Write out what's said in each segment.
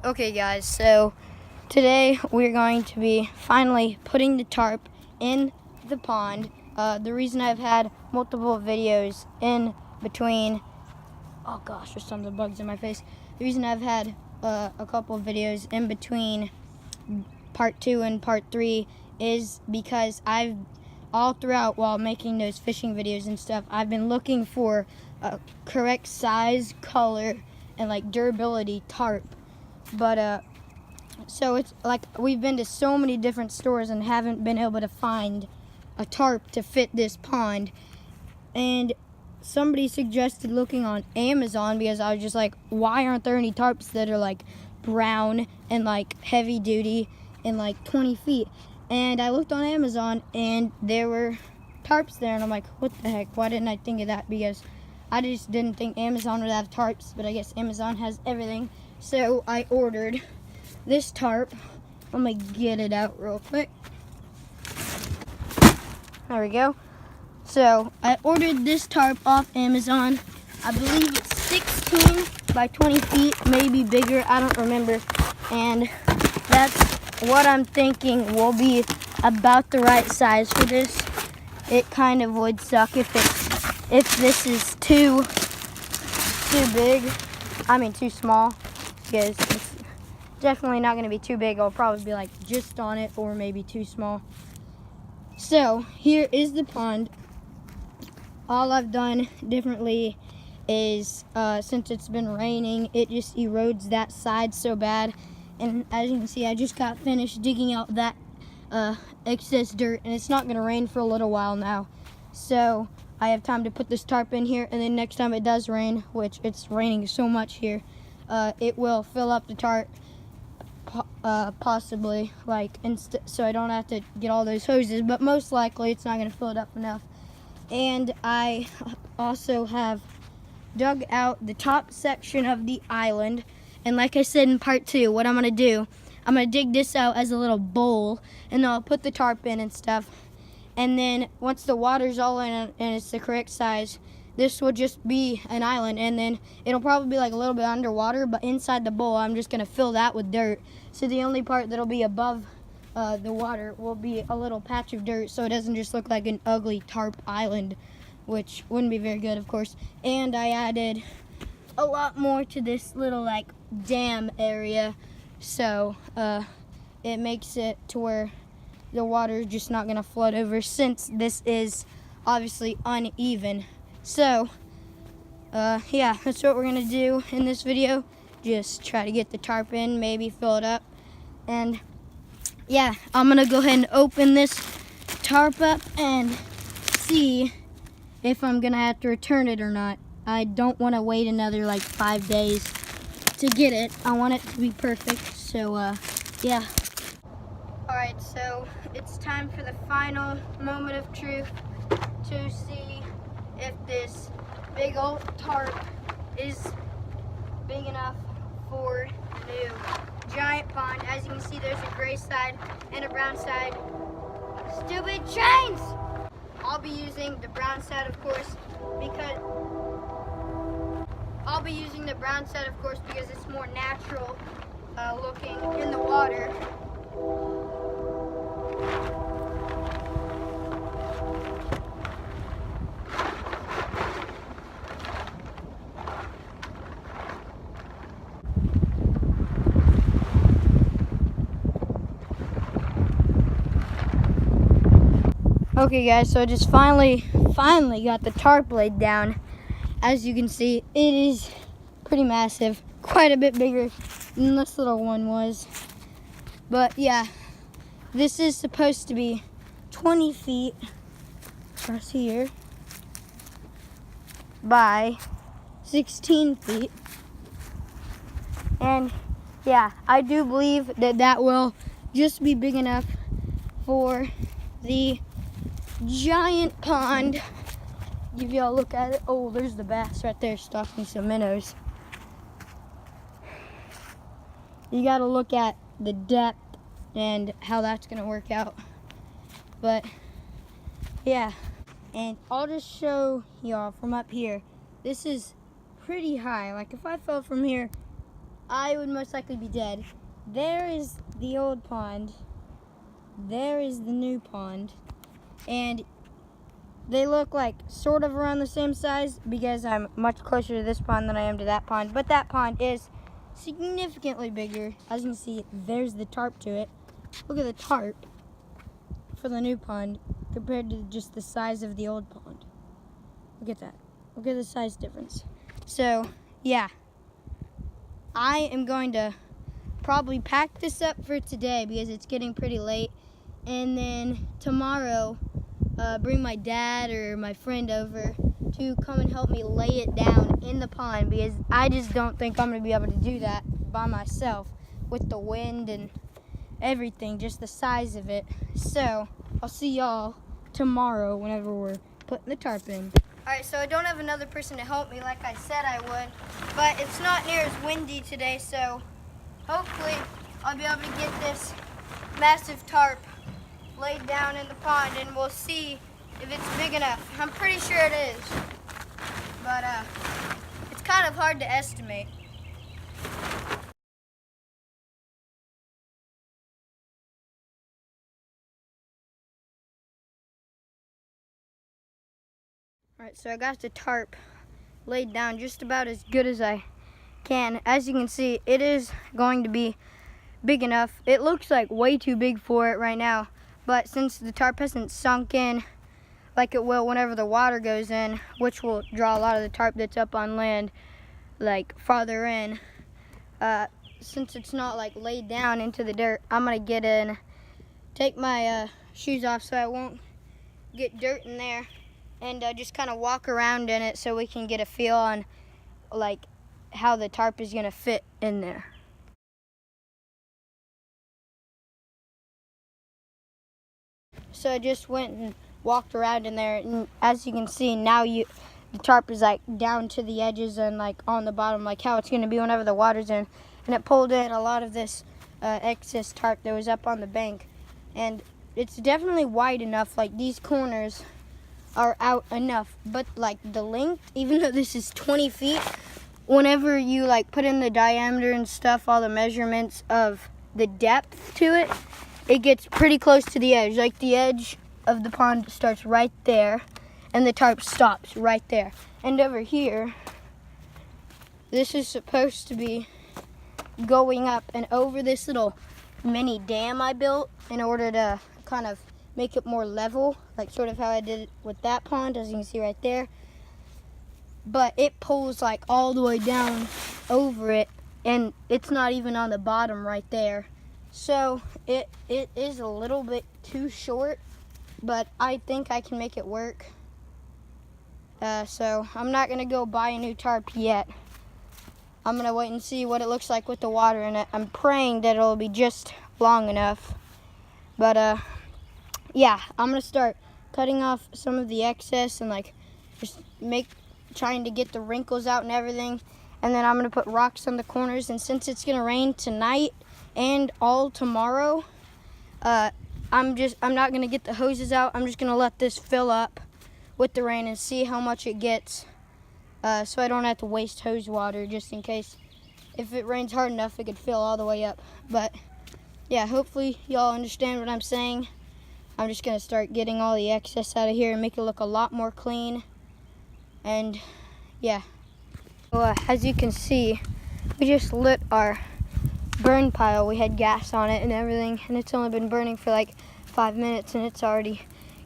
Okay guys, so today we're going to be finally putting the tarp in the pond. The reason I've had multiple videos in between, oh gosh, there's tons of bugs in my face. The reason I've had a couple of videos in between part 2 and part 3 is because all throughout while making those fishing videos and stuff, I've been looking for a correct size, color, and like durability tarp. But so it's like we've been to so many different stores and haven't been able to find a tarp to fit this pond. And somebody suggested looking on Amazon because I was just like, why aren't there any tarps that are like brown and like heavy duty and like 20 feet? And I looked on Amazon and there were tarps there, and I'm like, what the heck? Why didn't I think of that? Because I just didn't think Amazon would have tarps, but I guess Amazon has everything. So I ordered this tarp. I'm gonna get it out real quick. There we go. So I ordered this tarp off Amazon. I believe it's 16 by 20 feet, maybe bigger, I don't remember. And that's what I'm thinking will be about the right size for this. It kind of would suck if this is too big. I mean too small, because it's definitely not going to be too big. It'll probably be like just on it, or maybe too small. So here is the pond. All I've done differently is since it's been raining, it just erodes that side so bad. And as you can see, I just got finished digging out that excess dirt, and it's not going to rain for a little while now. So I have time to put this tarp in here, and then next time it does rain, which it's raining so much here, it will fill up the tarp, possibly, like, so I don't have to get all those hoses, but most likely it's not going to fill it up enough. And I also have dug out the top section of the island, and like I said in part 2, what I'm going to do, I'm going to dig this out as a little bowl, and then I'll put the tarp in and stuff. And then once the water's all in and it's the correct size, this will just be an island, and then it'll probably be like a little bit underwater, but inside the bowl I'm just going to fill that with dirt. So the only part that'll be above the water will be a little patch of dirt, so it doesn't just look like an ugly tarp island, which wouldn't be very good, of course. And I added a lot more to this little like dam area, so it makes it to where the water is just not going to flood over, since this is obviously uneven. So yeah, that's what we're going to do in this video. Just try to get the tarp in, maybe fill it up. And yeah, I'm going to go ahead and open this tarp up and see if I'm going to have to return it or not. I don't want to wait another like 5 days to get it. I want it to be perfect. So yeah. Alright, so it's time for the final moment of truth to see if this big old tarp is big enough for the new giant pond. As you can see, there's a gray side and a brown side. Stupid chains! I'll be using the brown side, of course, because it's more natural looking in the water. Okay guys, so I just finally got the tarp laid down. As you can see, it is pretty massive, quite a bit bigger than this little one was. But yeah, this is supposed to be 20 feet across here by 16 feet. And yeah, I do believe that will just be big enough for the giant pond. Give y'all a look at it. Oh, there's the bass right there stalking some minnows. You gotta look at the depth and how that's gonna work out. But yeah, and I'll just show y'all from up here. This is pretty high. Like if I fell from here, I would most likely be dead. There is the old pond. There is the new pond. And they look like sort of around the same size because I'm much closer to this pond than I am to that pond. But that pond is significantly bigger. As you can see, there's the tarp to it. Look at the tarp for the new pond compared to just the size of the old pond. Look at that. Look at the size difference. So, yeah. I am going to probably pack this up for today because it's getting pretty late. And then tomorrow, bring my dad or my friend over to come and help me lay it down in the pond because I just don't think I'm going to be able to do that by myself with the wind and everything, just the size of it. So, I'll see y'all tomorrow whenever we're putting the tarp in. Alright, so I don't have another person to help me like I said I would, but it's not near as windy today, so hopefully I'll be able to get this massive tarp laid down in the pond and we'll see if it's big enough. I'm pretty sure it is, but it's kind of hard to estimate. Alright, so I got the tarp laid down just about as good as I can. As you can see, it is going to be big enough. It looks like way too big for it right now, but since the tarp hasn't sunk in like it will whenever the water goes in, which will draw a lot of the tarp that's up on land like farther in, since it's not like laid down into the dirt, I'm gonna get in, take my shoes off so I won't get dirt in there, and just kind of walk around in it so we can get a feel on like how the tarp is gonna fit in there. So I just went and walked around in there, and as you can see now, the tarp is like down to the edges and like on the bottom, like how it's gonna be whenever the water's in. And it pulled in a lot of this excess tarp that was up on the bank, and it's definitely wide enough. Like these corners are out enough, but like the length, even though this is 20 feet, whenever you like put in the diameter and stuff, all the measurements of the depth to it, it gets pretty close to the edge. Like the edge of the pond starts right there and the tarp stops right there. And over here, this is supposed to be going up and over this little mini dam I built in order to kind of make it more level, like sort of how I did it with that pond, as you can see right there. But it pulls like all the way down over it, and it's not even on the bottom right there. So it is a little bit too short, but I think I can make it work. So I'm not gonna go buy a new tarp yet. I'm gonna wait and see what it looks like with the water in it. I'm praying that it'll be just long enough. But yeah, I'm gonna start cutting off some of the excess and like just trying to get the wrinkles out and everything. And then I'm gonna put rocks on the corners, and since it's gonna rain tonight and all tomorrow, I'm not gonna get the hoses out. I'm just gonna let this fill up with the rain and see how much it gets, so I don't have to waste hose water, just in case if it rains hard enough it could fill all the way up. But yeah, hopefully y'all understand what I'm saying. I'm just gonna start getting all the excess out of here and make it look a lot more clean. And yeah, so, as you can see, we just lit our burn pile. We had gas on it and everything, and it's only been burning for like 5 minutes and it's already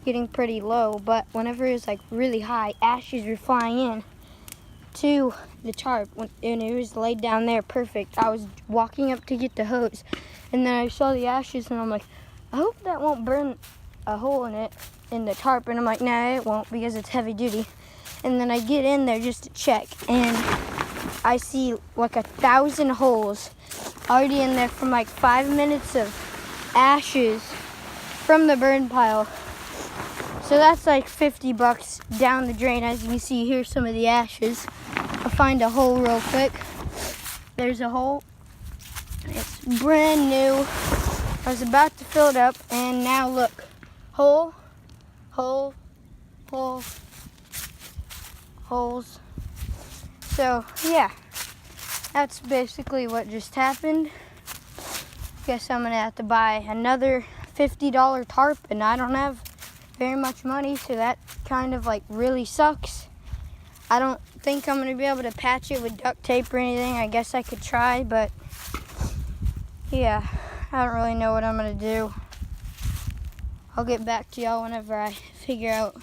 getting pretty low. But whenever it was like really high, ashes were flying in to the tarp, and it was laid down there perfect. I was walking up to get the hose, and then I saw the ashes, and I'm like, I hope that won't burn a hole in it, in the tarp. And I'm like, nah, it won't, because it's heavy duty. And then I get in there just to check, and I see like 1,000 holes already in there from like 5 minutes of ashes from the burn pile. So that's like $50 down the drain. As you can see, here's some of the ashes. I'll find a hole real quick. There's a hole. It's brand new. I was about to fill it up, and now look. Hole, hole, hole, holes. So yeah, that's basically what just happened. Guess I'm gonna have to buy another $50 tarp, and I don't have very much money, so that kind of like really sucks. I don't think I'm gonna be able to patch it with duct tape or anything. I guess I could try, but yeah, I don't really know what I'm gonna do. I'll get back to y'all whenever I figure out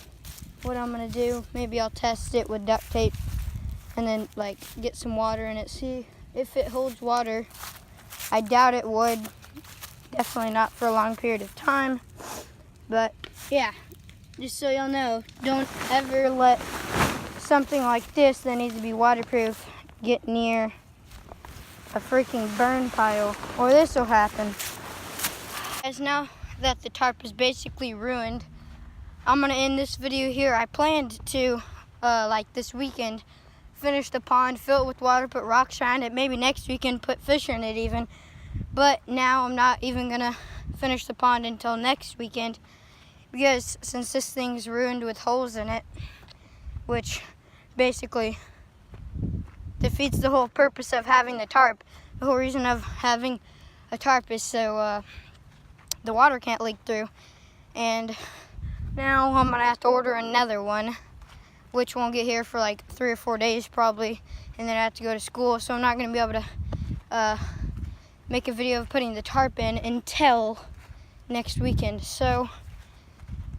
what I'm gonna do. Maybe I'll test it with duct tape and then like get some water in it, see if it holds water. I doubt it would. Definitely not for a long period of time. But yeah, just so y'all know, don't ever let something like this that needs to be waterproof get near a freaking burn pile, or this will happen. As now that the tarp is basically ruined, I'm gonna end this video here. I planned to, like this weekend, finish the pond, fill it with water, put rocks around it, maybe next weekend put fish in it even. But now I'm not even gonna finish the pond until next weekend, because since this thing's ruined with holes in it, which basically defeats the whole purpose of having the tarp. The whole reason of having a tarp is so the water can't leak through. And now I'm gonna have to order another one, which won't get here for like 3 or 4 days probably, and then I have to go to school, so I'm not gonna be able to make a video of putting the tarp in until next weekend. So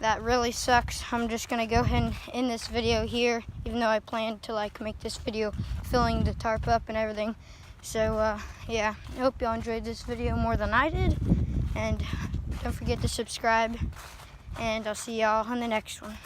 that really sucks. I'm just gonna go ahead and end this video here, even though I planned to like make this video filling the tarp up and everything. So yeah, I hope y'all enjoyed this video more than I did, and don't forget to subscribe, and I'll see y'all on the next one.